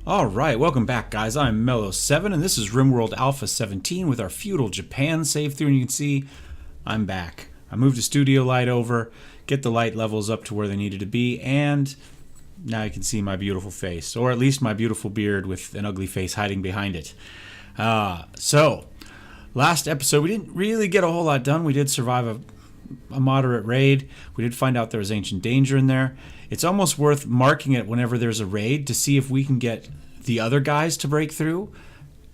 All right, welcome back, guys. I'm Mellow7, and this is RimWorld Alpha 17 with our feudal Japan save through. And you can see I'm back. I moved the studio light over, get the light levels up to where they needed to be, and now you can see my beautiful face, or at least my beautiful beard with an ugly face hiding behind it. So, last episode, we didn't really get a whole lot done. We did survive a moderate raid. We did find out there was ancient danger in there. It's almost worth marking it whenever there's a raid to see if we can get the other guys to break through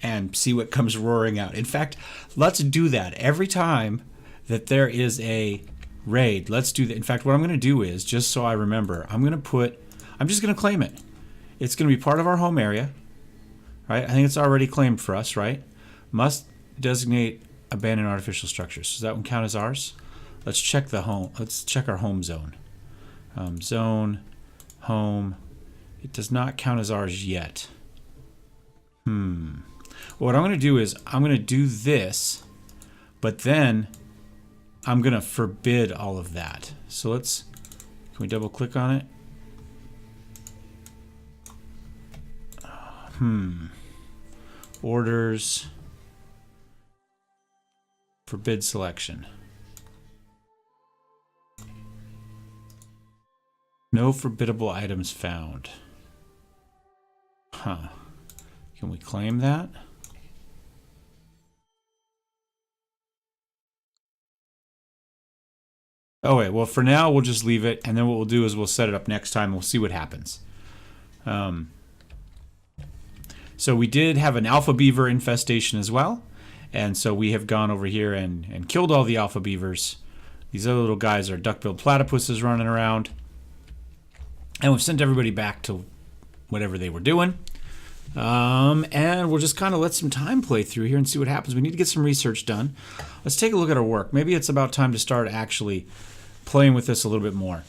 and see what comes roaring out. In fact, let's do that every time that there is a raid. Let's do that. In fact, what I'm going to do is, just so I remember, I'm just going to claim it. It's going to be part of our home area, right? I think it's already claimed for us, right? Must designate abandoned artificial structures. Does that one count as ours? Let's check the home. Let's check our home zone. Zone, home. It does not count as ours yet. Well, what I'm going to do is I'm going to do this, but then I'm going to forbid all of that. So can we double click on it? Orders, forbid selection. No forbiddable items found. Can we claim that? Oh wait, well for now we'll just leave it, and then what we'll do is we'll set it up next time and we'll see what happens. So we did have an alpha beaver infestation as well, and so we have gone over here and killed all the alpha beavers. These other little guys are duck-billed platypuses running around. And we've sent everybody back to whatever they were doing. And we'll just kind of let some time play through here and see what happens. We need to get some research done. Let's take a look at our work. Maybe it's about time to start actually playing with this a little bit more.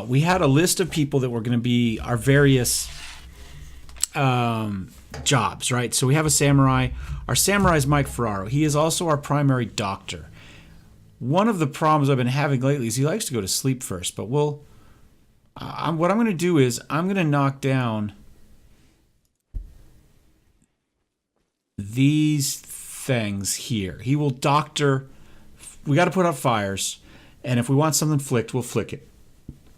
We had a list of people that were going to be our various jobs, right? So we have a samurai. Our samurai is Mike Ferraro. He is also our primary doctor. One of the problems I've been having lately is he likes to go to sleep first, but what I'm going to do is I'm going to knock down these things here. He will doctor. We got to put out fires, and if we want something flicked, we'll flick it.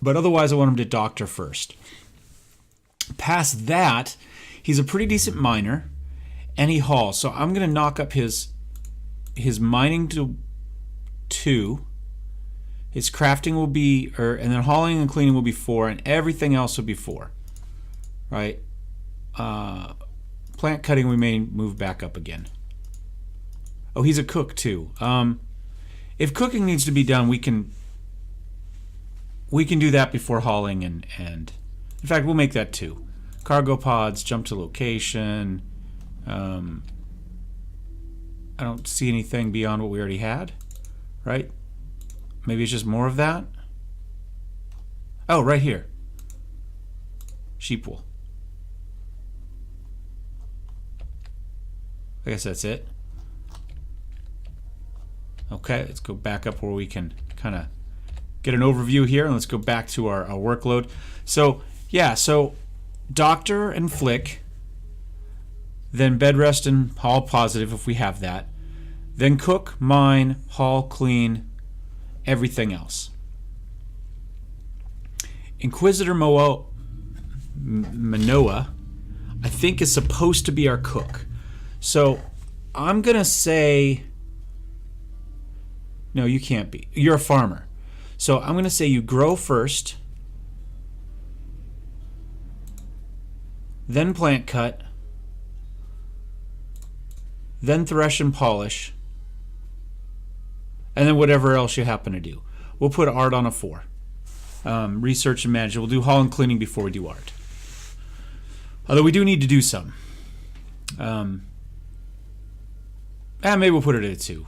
But otherwise, I want him to doctor first. Past that, he's a pretty decent miner, and he hauls. So I'm going to knock up his mining to 2. His crafting will be, and then hauling and cleaning will be 4, and everything else will be 4. Right? Plant cutting we may move back up again. Oh, he's a cook too. If cooking needs to be done, we can do that before hauling and in fact we'll make that 2. Cargo pods, jump to location. I don't see anything beyond what we already had, right? Maybe it's just more of that. Oh, right here. Sheep wool. I guess that's it. Okay, let's go back up where we can kind of get an overview here, and let's go back to our workload. So, yeah, so doctor and flick, then bed rest and haul positive if we have that, then cook, mine, haul, clean, everything else. Inquisitor Manoa, I think, is supposed to be our cook. So I'm going to say, no, you can't be. You're a farmer. So I'm going to say you grow first, then plant cut, then thresh and polish, and then whatever else you happen to do. We'll put art on a 4. Research and manage. We'll do haul and cleaning before we do art. Although we do need to do some. Maybe we'll put it at a 2.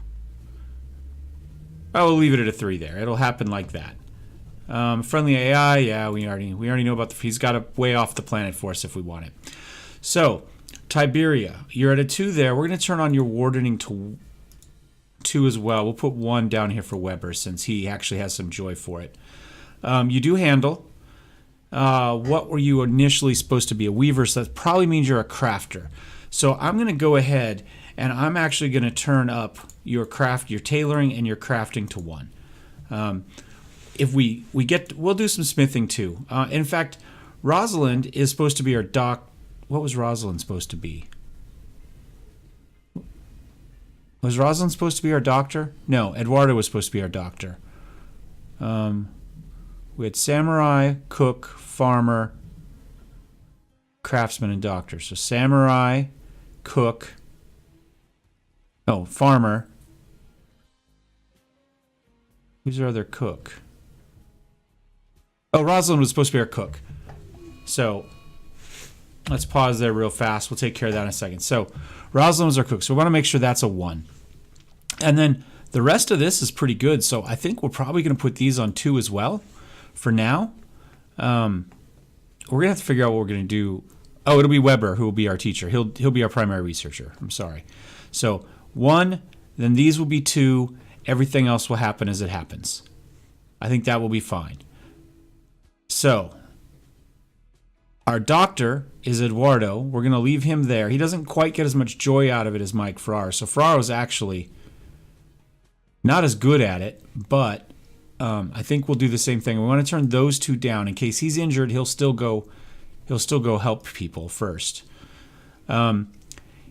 We'll leave it at a 3 there. It'll happen like that. Friendly AI, yeah, we already know about he's got to way off the planet for us if we want it. So, Tiberia, you're at a 2 there. We're going to turn on your wardening to 2 as well. We'll put 1 down here for Weber since he actually has some joy for it. You do handle. what were you initially supposed to be? A weaver, so that probably means you're a crafter. So I'm going to go ahead and I'm actually going to turn up your tailoring and your crafting to 1. If we'll do some smithing too. In fact, Rosalind is supposed to be our What was Rosalind supposed to be? Was Rosalind supposed to be our doctor? No, Eduardo was supposed to be our doctor. We had samurai, cook, farmer, craftsman, and doctor. So samurai, cook, farmer. Who's our other cook? Oh, Rosalind was supposed to be our cook. So let's pause there real fast. We'll take care of that in a second. So Rosalind was our cook. So we want to make sure that's a 1. And then the rest of this is pretty good. So I think we're probably going to put these on 2 as well for now. We're going to have to figure out what we're going to do. Oh, it'll be Weber who will be our teacher. He'll be our primary researcher. I'm sorry. So 1, then these will be 2. Everything else will happen as it happens. I think that will be fine. So our doctor is Eduardo. We're going to leave him there. He doesn't quite get as much joy out of it as Mike Ferraro. So Ferraro's actually not as good at it, but I think we'll do the same thing. We want to turn those 2 down. In case he's injured, he'll still go help people first.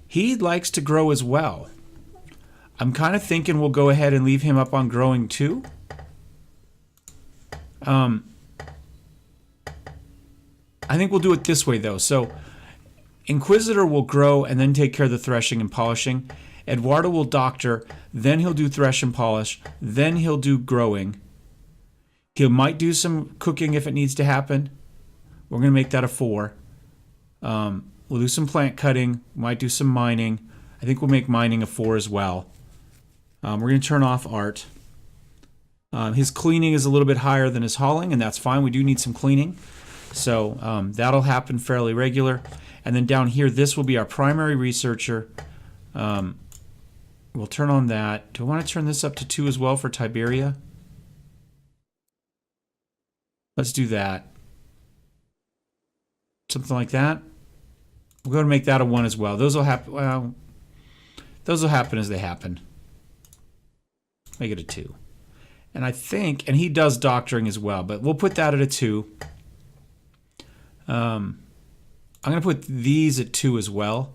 He likes to grow as well. I'm kind of thinking we'll go ahead and leave him up on growing too. I think we'll do it this way though. So Inquisitor will grow and then take care of the threshing and polishing. Eduardo will doctor, then he'll do thresh and polish, then he'll do growing. He might do some cooking if it needs to happen. We're going to make that a 4. We'll do some plant cutting, might do some mining. I think we'll make mining a 4 as well. We're going to turn off art. His cleaning is a little bit higher than his hauling, and that's fine. We do need some cleaning. So that'll happen fairly regular. And then down here, this will be our primary researcher. We'll turn on that. Do I want to turn this up to 2 as well for Tiberia? Let's do that. Something like that. We're going to make that a 1 as well. Those will happen. Well, those will happen as they happen. Make it a 2. And I think, and he does doctoring as well, but we'll put that at a 2. I'm going to put these at 2 as well.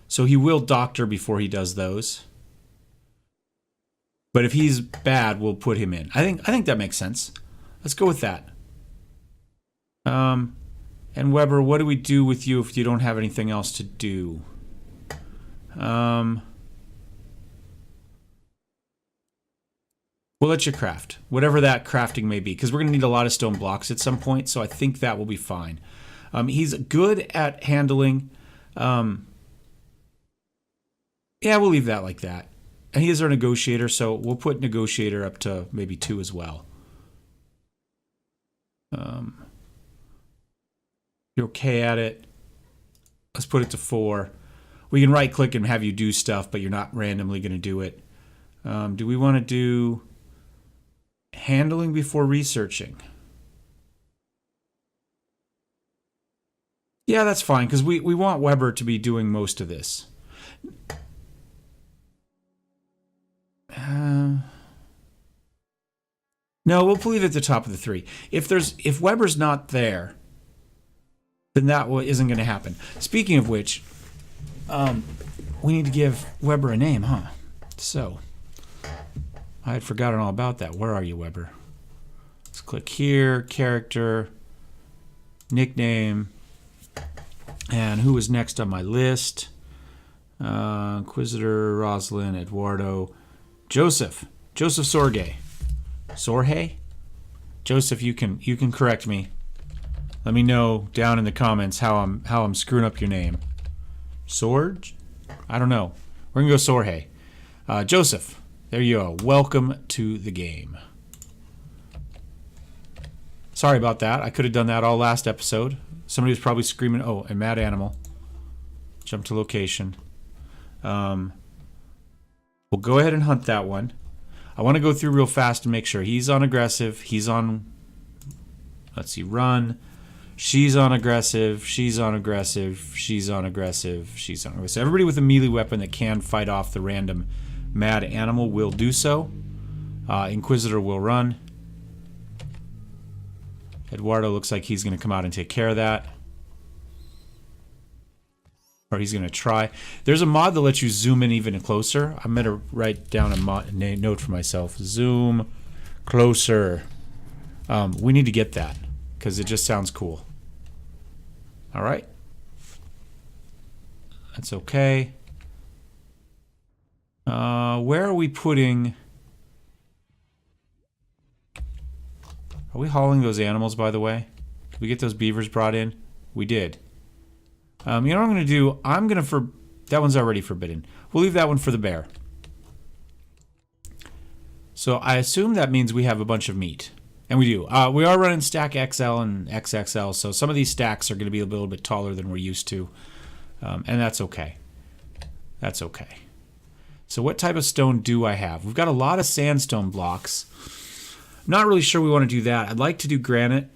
So he will doctor before he does those. But if he's bad, we'll put him in. I think that makes sense. Let's go with that. And Weber, what do we do with you if you don't have anything else to do? We'll let you craft, whatever that crafting may be, because we're going to need a lot of stone blocks at some point, so I think that will be fine. He's good at handling. Yeah, we'll leave that like that. And he is our negotiator, so we'll put negotiator up to maybe 2 as well. You're okay at it. Let's put it to 4. We can right click and have you do stuff, but you're not randomly going to do it. Do we want to do handling before researching? Yeah, that's fine, because we want Weber to be doing most of this. No, we'll leave it at the top of the 3. If Weber's not there, then that isn't going to happen. Speaking of which, we need to give Weber a name, huh? So, I had forgotten all about that. Where are you, Weber? Let's click here, character, nickname, and who is next on my list? Inquisitor, Rosalind, Eduardo, Joseph Sorge. Sorge? Joseph, you can correct me. Let me know down in the comments how I'm screwing up your name. Sorge? I don't know. We're gonna go Sorge. Joseph, there you go. Welcome to the game. Sorry about that. I could have done that all last episode. Somebody was probably screaming, oh, a mad animal. Jump to location. We'll go ahead and hunt that one. I want to go through real fast and make sure he's on aggressive. He's on Let's see, run. She's on aggressive. She's on aggressive. She's on aggressive. She's on aggressive. Everybody with a melee weapon that can fight off the random mad animal will do so. Inquisitor will run. Eduardo looks like he's going to come out and take care of that. Or he's going to try. There's a mod that lets you zoom in even closer. I'm going to write down a note for myself. Zoom closer. We need to get that because it just sounds cool. All right. That's okay. Where are we putting... Are we hauling those animals, by the way? Did we get those beavers brought in? We did. You know what I'm going to do? I'm going to... That one's already forbidden. We'll leave that one for the bear. So I assume that means we have a bunch of meat. And we do. We are running stack XL and XXL, so some of these stacks are going to be a little bit taller than we're used to. And that's okay. That's okay. So what type of stone do I have? We've got a lot of sandstone blocks. I'm not really sure we want to do that. I'd like to do granite.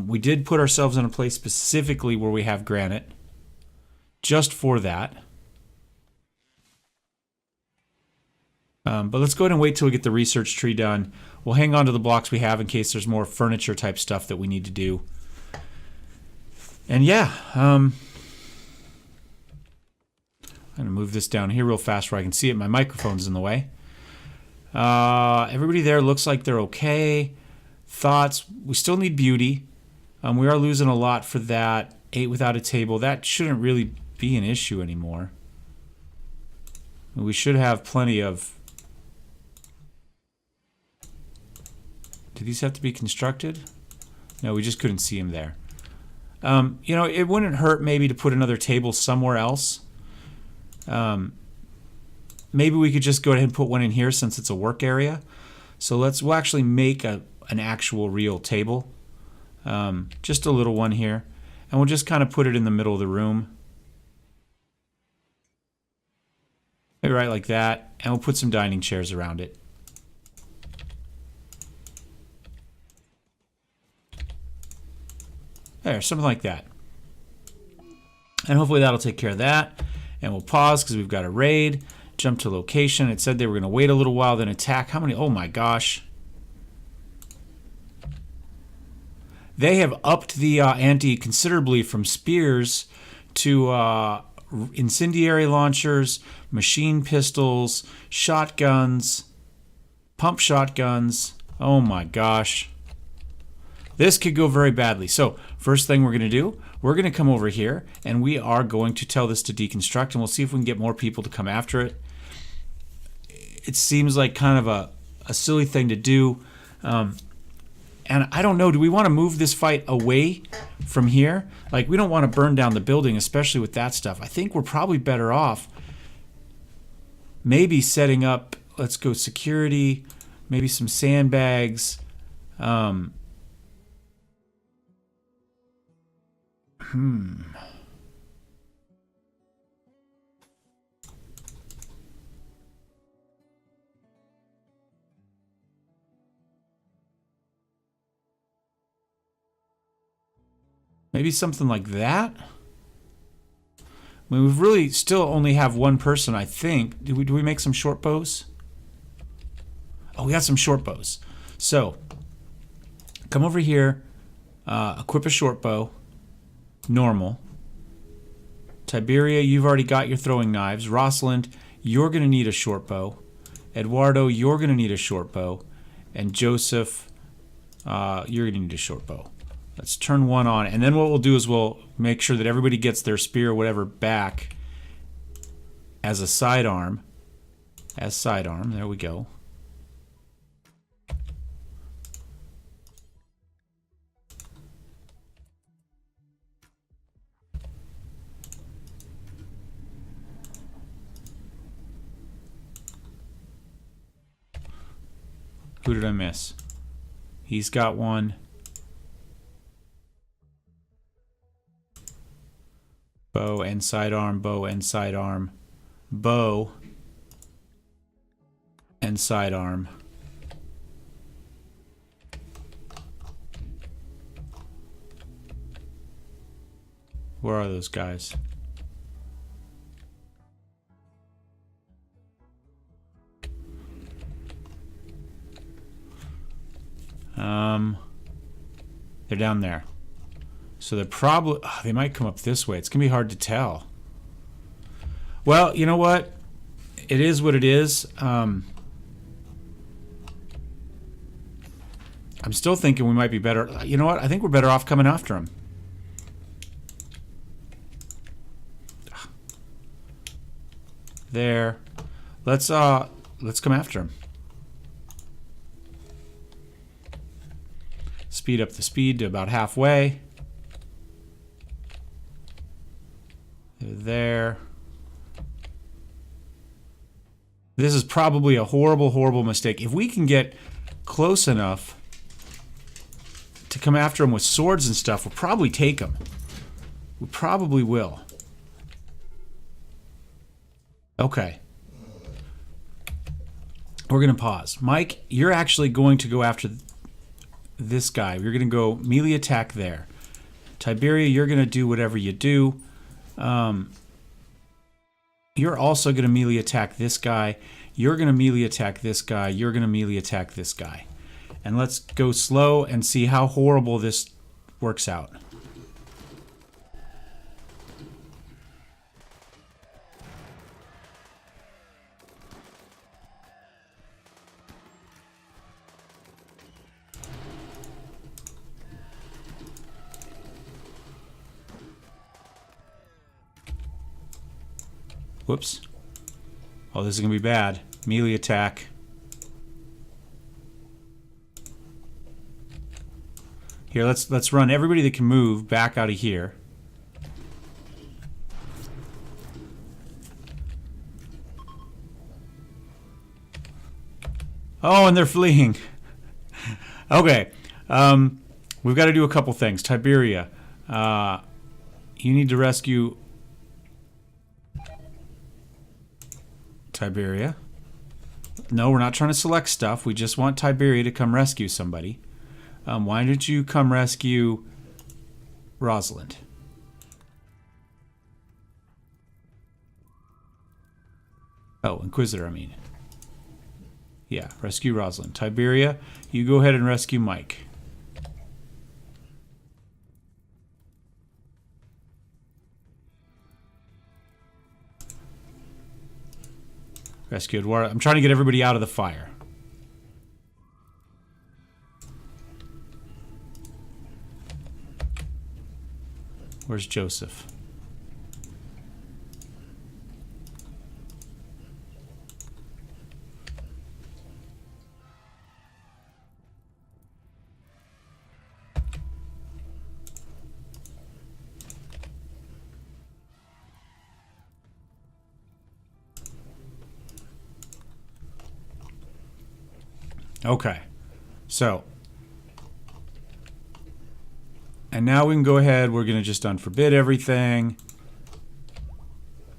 We did put ourselves in a place specifically where we have granite. Just for that. But let's go ahead and wait till we get the research tree done. We'll hang on to the blocks we have in case there's more furniture type stuff that we need to do. And yeah, I'm going to move this down here real fast where I can see it. My microphone's in the way. Everybody there looks like they're okay. Thoughts, we still need beauty. We are losing a lot for that. 8 without a table. That shouldn't really be an issue anymore. We should have plenty of... Do these have to be constructed? No, we just couldn't see them there. You know, it wouldn't hurt maybe to put another table somewhere else. Maybe we could just go ahead and put one in here since it's a work area. So we'll actually make an actual real table. Just a little one here. And we'll just kind of put it in the middle of the room. Maybe right like that. And we'll put some dining chairs around it. There, something like that. And hopefully that'll take care of that. And we'll pause because we've got a raid. Jump to location. It said they were going to wait a little while, then attack. How many? Oh my gosh. They have upped the ante considerably from spears to incendiary launchers, machine pistols, shotguns, pump shotguns. Oh my gosh. This could go very badly. So first thing we're going to do, we're going to come over here and we are going to tell this to deconstruct and we'll see if we can get more people to come after it. It seems like kind of a silly thing to do. And I don't know, do we want to move this fight away from here? Like, we don't want to burn down the building, especially with that stuff. I think we're probably better off maybe setting up, let's go security, maybe some sandbags. Maybe something like that? I mean, we've really still only have one person, I think. Do we make some short bows? Oh, we got some short bows. So, come over here, equip a short bow. Normal. Tiberia, you've already got your throwing knives. Rosalind, you're going to need a short bow. Eduardo, you're going to need a short bow. And Joseph, you're going to need a short bow. Let's turn one on. And then what we'll do is we'll make sure that everybody gets their spear or whatever back as a sidearm. As sidearm. There we go. Who did I miss? He's got one. Bow and sidearm, bow and sidearm, bow and sidearm. Where are those guys? They're down there. So they're probably... Oh, they might come up this way. It's going to be hard to tell. Well, you know what? It is what it is. I'm still thinking we might be better... You know what? I think we're better off coming after him. There. Let's come after him. Speed up the speed to about halfway. There. This is probably a horrible, horrible mistake. If we can get close enough to come after him with swords and stuff, we'll probably take him. We probably will. Okay. We're going to pause. Mike, you're actually going to go after this guy. You're going to go melee attack there. Tiberia, you're going to do whatever you do. You're also going to melee attack this guy. You're going to melee attack this guy. You're going to melee attack this guy. And let's go slow and see how horrible this works out. Whoops. Oh, this is going to be bad. Melee attack. Here, let's run everybody that can move back out of here. Oh, and they're fleeing. Okay. We've got to do a couple things. Tiberia, you need to rescue... Tiberia. No, we're not trying to select stuff. We just want Tiberia to come rescue somebody. Why don't you come rescue Rosalind? Oh, Inquisitor, I mean. Yeah, rescue Rosalind. Tiberia, you go ahead and rescue Mike. Rescue Eduardo. I'm trying to get everybody out of the fire. Where's Joseph? Okay, so, and now we can go ahead, we're going to just unforbid everything.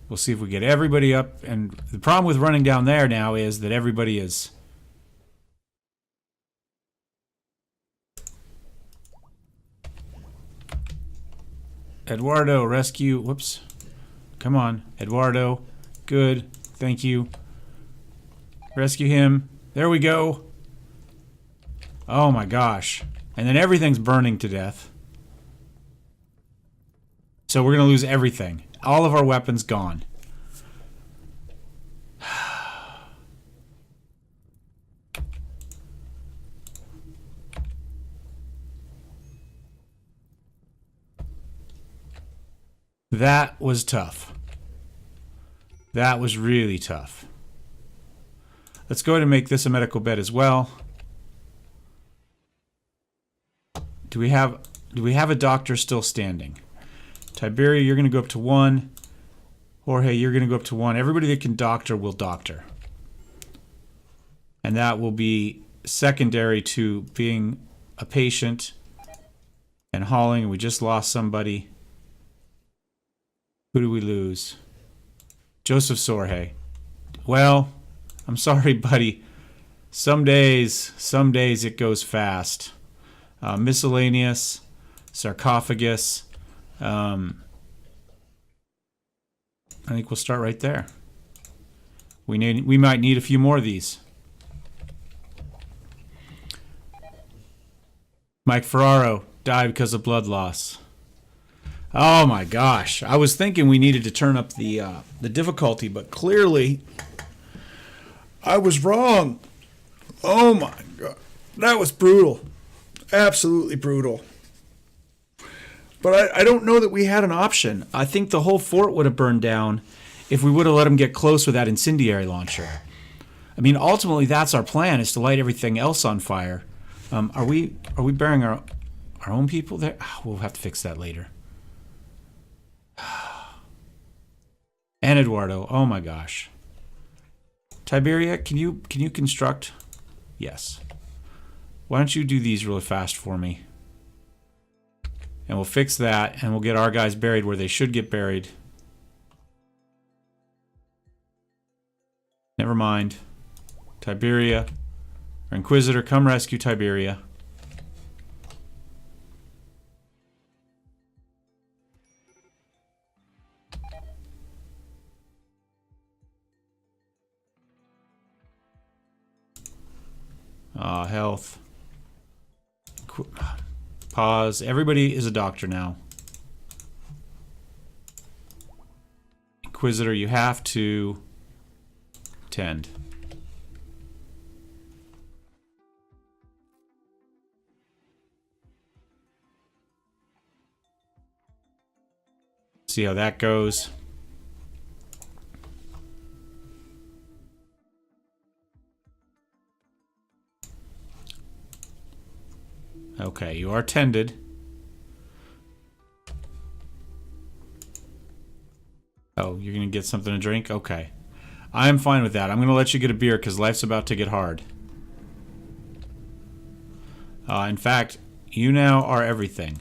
We'll see if we get everybody up, and the problem with running down there now is that everybody is... Eduardo, rescue, whoops, come on, Eduardo, good, thank you. Rescue him, there we go. Oh my gosh. And then everything's burning to death. So we're going to lose everything. All of our weapons gone. That was tough. That was really tough. Let's go ahead and make this a medical bed as well. Do we have a doctor still standing? Tiberia, you're going to go up to 1. Jorge, you're going to go up to 1. Everybody that can doctor will doctor. And that will be secondary to being a patient and hauling. We just lost somebody. Who do we lose? Joseph Sorge. Well, I'm sorry, buddy. Some days it goes fast. Miscellaneous, sarcophagus, I think we'll start right there. We might need a few more of these. Mike Ferraro died because of blood loss. Oh my gosh. I was thinking we needed to turn up the difficulty, but clearly I was wrong. Oh my god. That was brutal. Absolutely brutal. But I don't know that we had an option. I think the whole fort would have burned down if we would have let him get close with that incendiary launcher. I mean, ultimately that's our plan, is to light everything else on fire. Are we burying our own people there? We'll have to fix that later. And Eduardo, oh my gosh. Tiberia, can you construct? Yes. Why don't you do these really fast for me? And we'll fix that, and we'll get our guys buried where they should get buried. Never mind. Tiberia. Our Inquisitor, come rescue Tiberia. Health. Pause. Everybody is a doctor now. Inquisitor, you have to tend. See how that goes. Okay, you are tended. Oh, you're gonna get something to drink? Okay. I am fine with that. I'm gonna let you get a beer because life's about to get hard. In fact, you now are everything.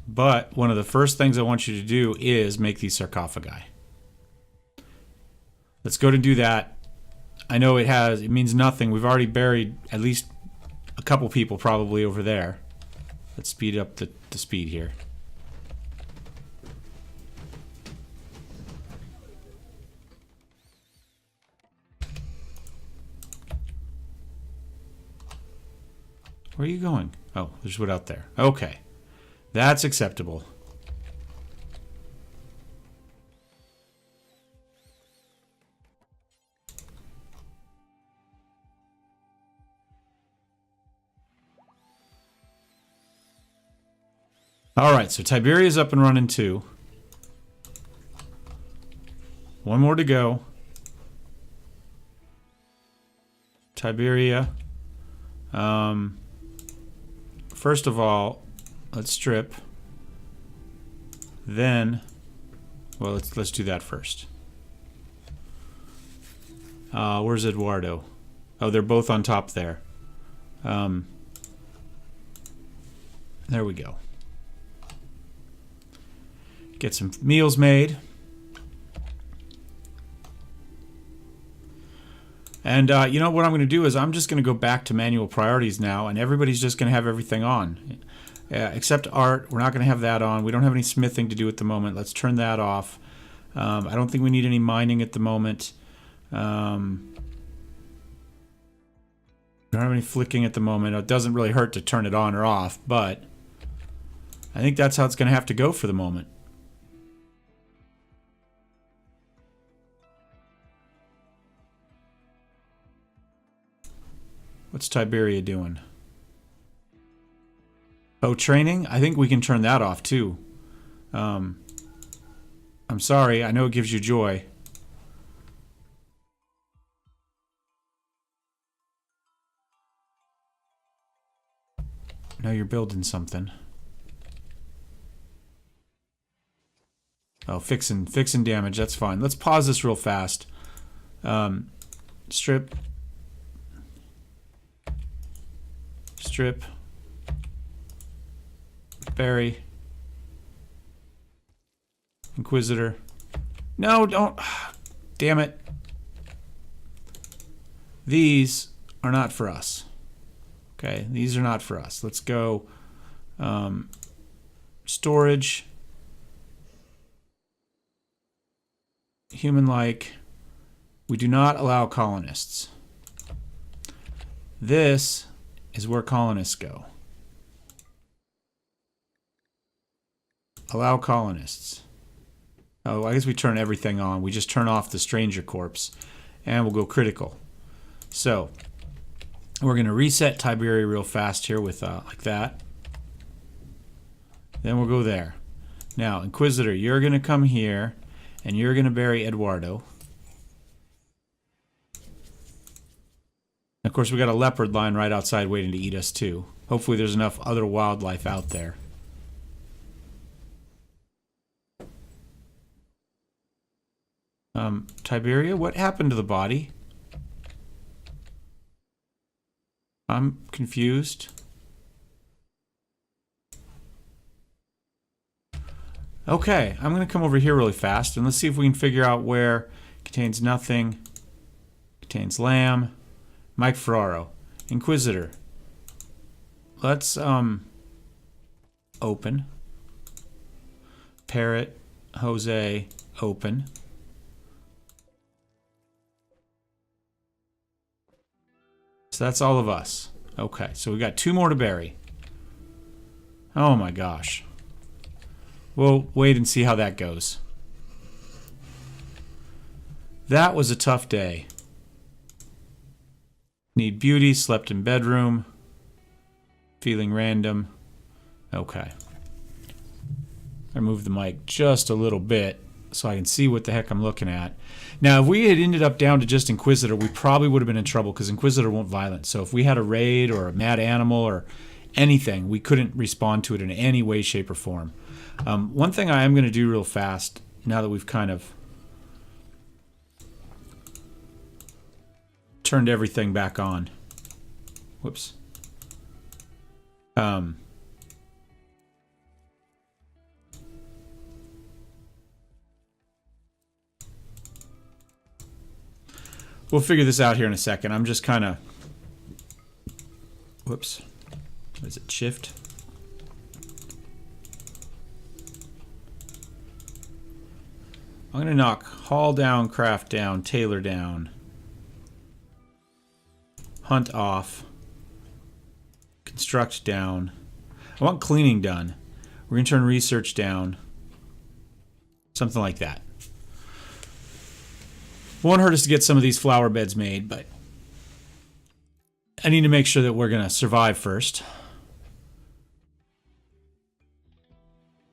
But one of the first things I want you to do is make these sarcophagi. Let's go to do that. I know it means nothing. We've already buried at least a couple people probably over there. Let's speed up the speed here. Where are you going? Oh, there's wood out there. Okay. That's acceptable. Alright, so Tiberia's up and running too. One more to go. Tiberia. First of all, let's strip. Then, well, let's do that first. Where's Eduardo? Oh, they're both on top there. There we go. Get some meals made. And you know what I'm going to do is I'm just going to go back to manual priorities now, and everybody's just going to have everything on. Except art, we're not going to have that on. We don't have any smithing to do at the moment. Let's turn that off. I don't think we need any mining at the moment. We don't have any flicking at the moment. It doesn't really hurt to turn it on or off, but I think that's how it's going to have to go for the moment. What's Tiberia doing? Oh, training? I think we can turn that off too. I'm sorry, I know it gives you joy. No, you're building something. Oh, fixing damage, that's fine. Let's pause this real fast. Strip. Strip. Bury. Inquisitor. No, don't. Damn it. These are not for us. Okay, these are not for us. Let's go storage, human-like. We do not allow colonists. This is where colonists go. Allow colonists. Oh, I guess we turn everything on. We just turn off the stranger corpse, and we'll go critical. So we're going to reset Tiberia real fast here with like that. Then we'll go there. Now, Inquisitor, you're going to come here, and you're going to bury Eduardo. Of course, we got a leopard lying right outside waiting to eat us too. Hopefully there's enough other wildlife out there. Tiberia, what happened to the body? I'm confused. Okay, I'm going to come over here really fast and let's see if we can figure out where contains nothing, contains lamb, Mike Ferraro, Inquisitor. Let's open. Parrot, Jose, open. So that's all of us. Okay, so we got 2 more to bury. Oh my gosh. We'll wait and see how that goes. That was a tough day. Need beauty, slept in bedroom. Feeling random. Okay. I move the mic just a little bit so I can see what the heck I'm looking at. Now, if we had ended up down to just Inquisitor, we probably would have been in trouble because Inquisitor won't violent. So if we had a raid or a mad animal or anything, we couldn't respond to it in any way, shape, or form. One thing I am going to do real fast, now that we've kind of turned everything back on. Whoops. We'll figure this out here in a second. I'm just kind of... Whoops. Is it shift? I'm going to knock haul down, craft down, tailor down, hunt off, construct down. I want cleaning done. We're going to turn research down. Something like that. Won't hurt us to get some of these flower beds made, but I need to make sure that we're going to survive first.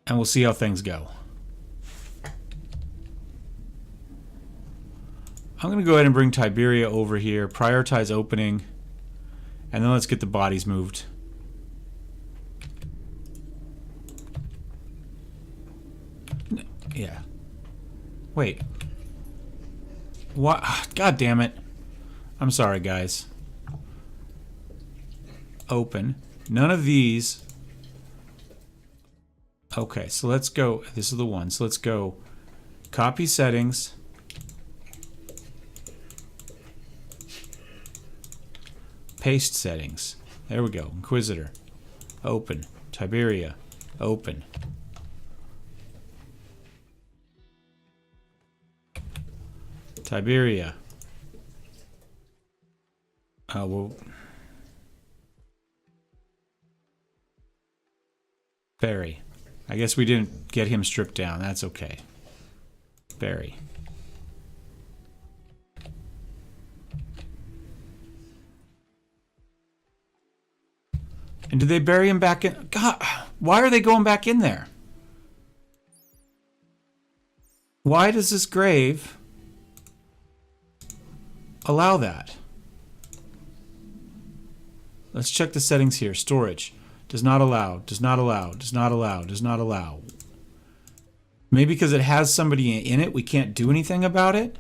And we'll see how things go. I'm going to go ahead and bring Tiberia over here, prioritize opening, and then let's get the bodies moved. Yeah. Wait. What? God damn it. I'm sorry, guys. Open. None of these. Okay, so let's go. This is the one. So let's go copy settings. Paste settings. There we go. Inquisitor. Open. Tiberia. Open. Tiberia. Well, Barry. I guess we didn't get him stripped down. That's okay. Barry. And did they bury him back in? God, why are they going back in there? Why does this grave allow that? Let's check the settings here. Storage. Does not allow. Does not allow. Does not allow. Does not allow. Maybe because it has somebody in it, we can't do anything about it?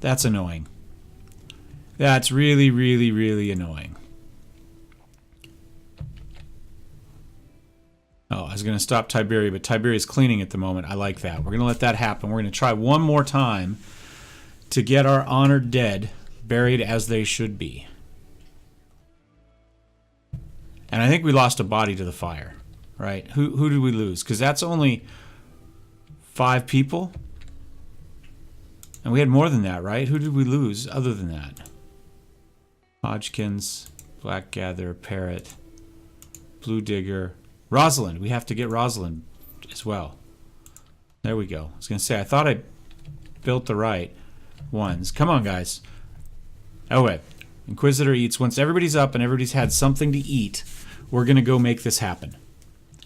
That's annoying. That's really, really, really annoying. Oh, I was going to stop Tiberia, but Tiberia's cleaning at the moment. I like that. We're going to let that happen. We're going to try one more time to get our honored dead buried as they should be. And I think we lost a body to the fire, right? Who did we lose? Because that's only 5 people. And we had more than that, right? Who did we lose other than that? Hodgkins, Blackgather, Parrot, Blue Digger, Rosalind. We have to get Rosalind as well. There we go. I was going to say, I thought I built the right ones. Come on, guys. Okay. Inquisitor eats. Once everybody's up and everybody's had something to eat, we're going to go make this happen.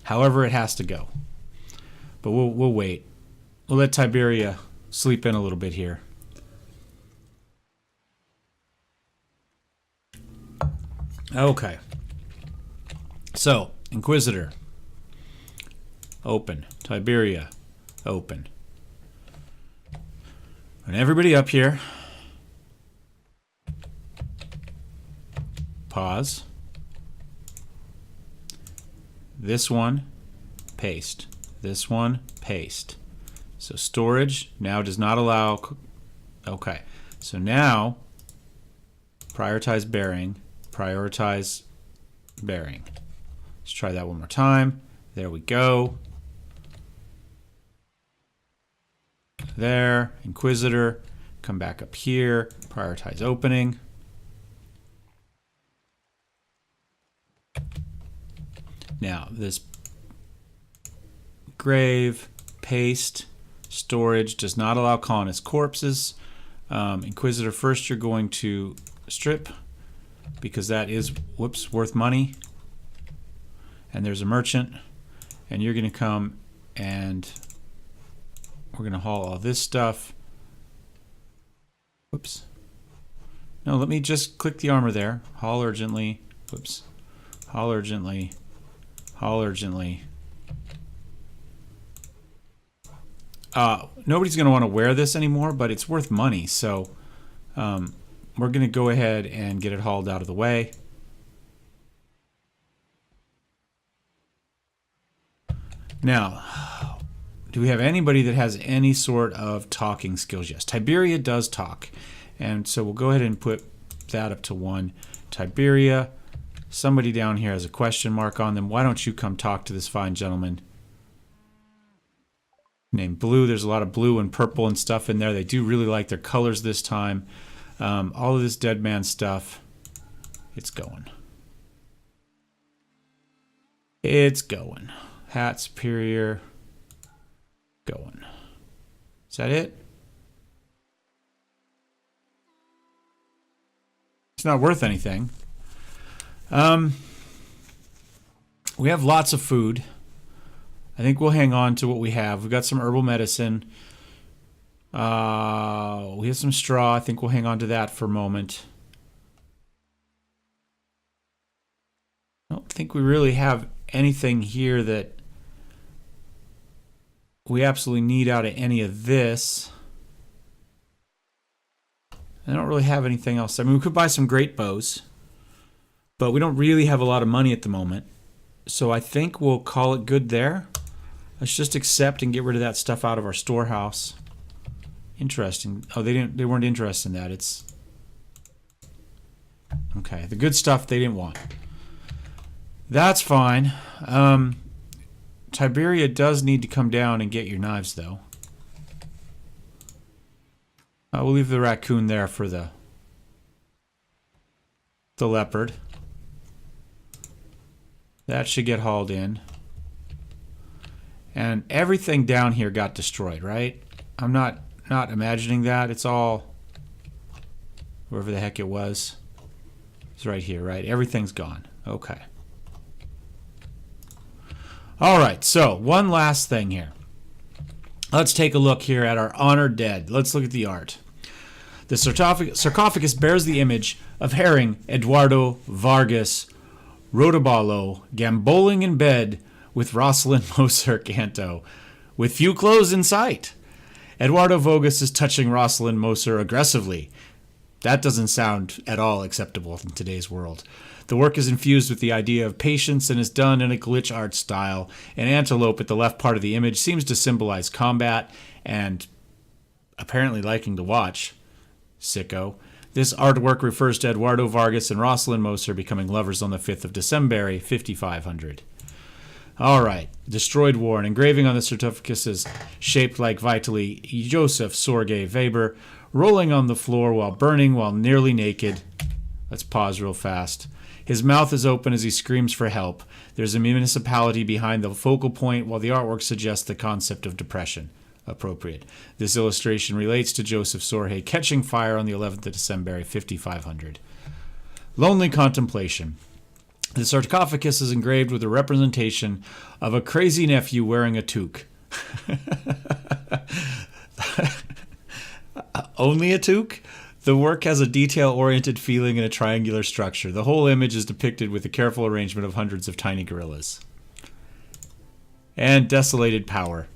However it has to go. But we'll wait. We'll let Tiberia sleep in a little bit here. Okay. So, Inquisitor. Open. Tiberia. Open. And everybody up here. Pause. This one, paste. This one, paste. So storage now does not allow... Okay. So now, prioritize bearing. Prioritize bearing. Let's try that one more time. There we go. There. Inquisitor. Come back up here. Prioritize opening. Now, this grave, paste, storage does not allow colonist corpses. Inquisitor, first you're going to strip because that is, whoops, worth money. And there's a merchant. And you're going to come and we're going to haul all this stuff. Whoops. No, let me just click the armor there. Haul urgently. Whoops. Haul urgently. Haul urgently. Nobody's going to want to wear this anymore, but it's worth money, so we're going to go ahead and get it hauled out of the way. Now, do we have anybody that has any sort of talking skills? Yes, Tiberia does talk, and so we'll go ahead and put that up to 1. Tiberia. Somebody down here has a question mark on them. Why don't you come talk to this fine gentleman named Blue? There's a lot of blue and purple and stuff in there. They do really like their colors this time. All of this dead man stuff, it's going. It's going. Hat superior, going. Is that it? It's not worth anything. We have lots of food. I think we'll hang on to what we have. We've got some herbal medicine. We have some straw. I think we'll hang on to that for a moment. I don't think we really have anything here that we absolutely need out of any of this. I don't really have anything else. I mean, we could buy some great bows. But we don't really have a lot of money at the moment. So I think we'll call it good there. Let's just accept and get rid of that stuff out of our storehouse. Interesting. Oh, they weren't interested in that. It's okay. The good stuff they didn't want. That's fine. Tiberia does need to come down and get your knives, though. We'll leave the raccoon there for the leopard. That should get hauled in. And everything down here got destroyed, right? I'm not imagining that. It's all wherever the heck it was. It's right here, right? Everything's gone. Okay. All right, so one last thing here. Let's take a look here at our honored dead. Let's look at the art. The sarcophagus bears the image of Herring Eduardo Vargas Rodaballo gamboling in bed with Rosalind Moser Canto, with few clothes in sight. Eduardo Vargas is touching Rosalind Moser aggressively. That doesn't sound at all acceptable in today's world. The work is infused with the idea of patience and is done in a glitch art style. An antelope at the left part of the image seems to symbolize combat and apparently liking to watch. Sicko. This artwork refers to Eduardo Vargas and Rosalind Moser becoming lovers on the 5th of December, 5500. All right. Destroyed War. An engraving on the sarcophagus is shaped like Vitali Joseph Sorge Weber, rolling on the floor while burning while nearly naked. Let's pause real fast. His mouth is open as he screams for help. There's a municipality behind the focal point, while the artwork suggests the concept of depression. Appropriate. This illustration relates to Joseph Sorge catching fire on the 11th of December, 5500. Lonely Contemplation. The sarcophagus is engraved with a representation of a crazy nephew wearing a toque. Only a toque? The work has a detail-oriented feeling and a triangular structure. The whole image is depicted with a careful arrangement of hundreds of tiny gorillas. And Desolated Power.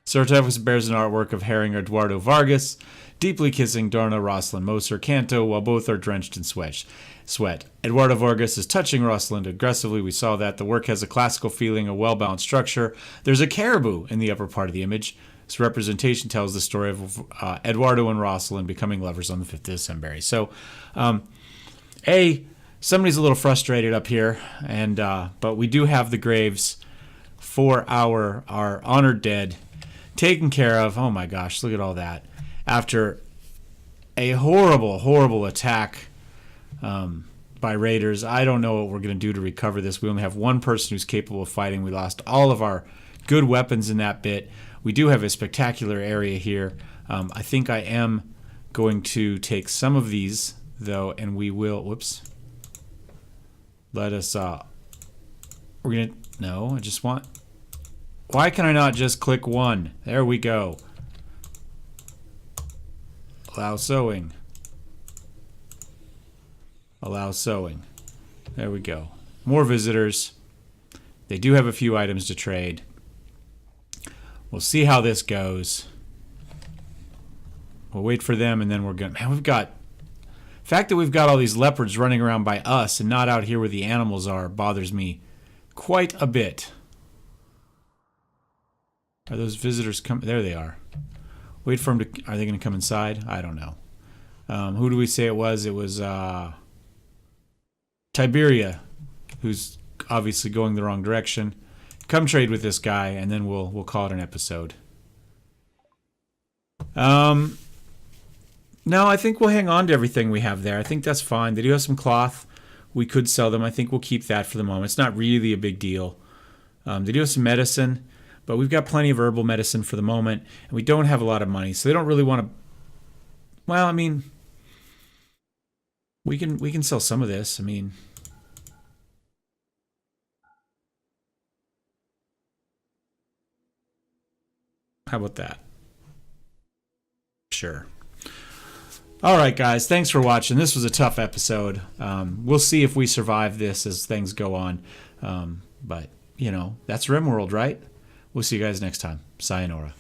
Sarcophagus bears an artwork of Herring Eduardo Vargas, deeply kissing Dorna Rosalind Moser Canto while both are drenched in sweat. Eduardo Vargas is touching Rosalind aggressively. We saw that. The work has a classical feeling, a well-balanced structure. There's a caribou in the upper part of the image. This representation tells the story of Eduardo and Rosalind becoming lovers on the 5th of December. So, somebody's a little frustrated up here, and but we do have the graves for our honored dead taken care of. Oh my gosh, look at all that. After a horrible, horrible attack by raiders, I don't know what we're going to do to recover this. We only have one person who's capable of fighting. We lost all of our good weapons in that bit. We do have a spectacular area here. I think I am going to take some of these, though, and we will... Whoops. Let us... we're going to... No, I just want... Why can I not just click one? There we go. Allow sewing. Allow sewing. There we go. More visitors. They do have a few items to trade. We'll see how this goes. We'll wait for them, and then we're going to... Man, we've got... The fact that we've got all these leopards running around by us and not out here where the animals are bothers me quite a bit. Are those visitors coming? There they are. Wait for them to... Are they going to come inside? I don't know. Who do we say it was? It was Tiberia, who's obviously going the wrong direction. Come trade with this guy, and then we'll call it an episode. No, I think we'll hang on to everything we have there. I think that's fine. They do have some cloth. We could sell them. I think we'll keep that for the moment. It's not really a big deal. They do have some medicine, but we've got plenty of herbal medicine for the moment, and we don't have a lot of money, so they don't really want to... Well, I mean, we can sell some of this. I mean... How about that? Sure. All right, guys. Thanks for watching. This was a tough episode. We'll see if we survive this as things go on. But, you know, that's RimWorld, right? We'll see you guys next time. Sayonara.